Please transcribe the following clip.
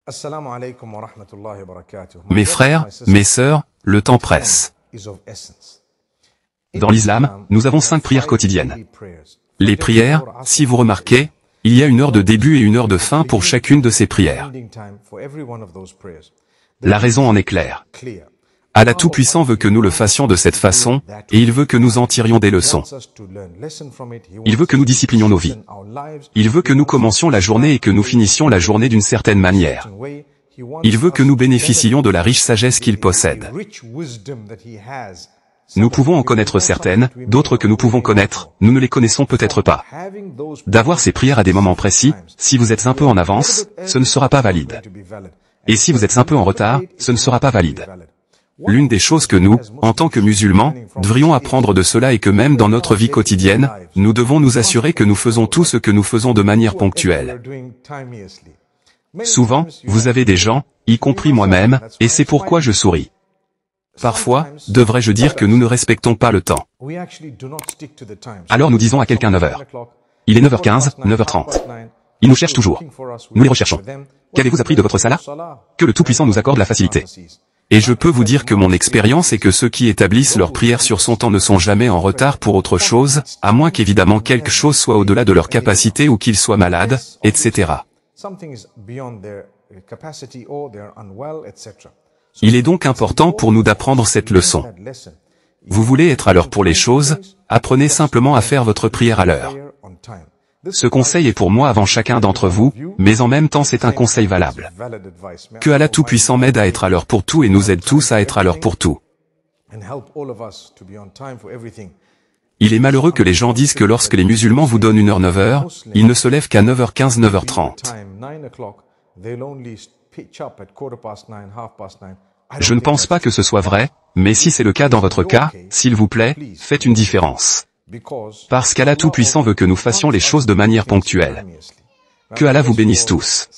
Assalamu alaikum wa rahmatullahi wa barakatuh. Mes frères, mes sœurs, le temps presse. Dans l'islam, nous avons 5 prières quotidiennes. Les prières, si vous remarquez, il y a une heure de début et une heure de fin pour chacune de ces prières. La raison en est claire. Allah Tout-Puissant veut que nous le fassions de cette façon, et il veut que nous en tirions des leçons. Il veut que nous disciplinions nos vies. Il veut que nous commencions la journée et que nous finissions la journée d'une certaine manière. Il veut que nous bénéficions de la riche sagesse qu'il possède. Nous pouvons en connaître certaines, d'autres que nous pouvons connaître, nous ne les connaissons peut-être pas. D'avoir ces prières à des moments précis, si vous êtes un peu en avance, ce ne sera pas valide. Et si vous êtes un peu en retard, ce ne sera pas valide. L'une des choses que nous, en tant que musulmans, devrions apprendre de cela est que même dans notre vie quotidienne, nous devons nous assurer que nous faisons tout ce que nous faisons de manière ponctuelle. Souvent, vous avez des gens, y compris moi-même, et c'est pourquoi je souris. Parfois, devrais-je dire que nous ne respectons pas le temps. Alors nous disons à quelqu'un 9h. Il est 9h15, 9h30. Ils nous cherchent toujours. Nous les recherchons. Qu'avez-vous appris de votre salat? Que le Tout-Puissant nous accorde la facilité. Et je peux vous dire que mon expérience est que ceux qui établissent leur prière sur son temps ne sont jamais en retard pour autre chose, à moins qu'évidemment quelque chose soit au-delà de leur capacité ou qu'ils soient malades, etc. Il est donc important pour nous d'apprendre cette leçon. Vous voulez être à l'heure pour les choses, apprenez simplement à faire votre prière à l'heure. Ce conseil est pour moi avant chacun d'entre vous, mais en même temps c'est un conseil valable. Que Allah Tout-Puissant m'aide à être à l'heure pour tout et nous aide tous à être à l'heure pour tout. Il est malheureux que les gens disent que lorsque les musulmans vous donnent 1h 9h, ils ne se lèvent qu'à 9h15 9h30. Je ne pense pas que ce soit vrai, mais si c'est le cas dans votre cas, s'il vous plaît, faites une différence. Parce qu'Allah Tout-Puissant veut que nous fassions les choses de manière ponctuelle. Que Allah vous bénisse tous.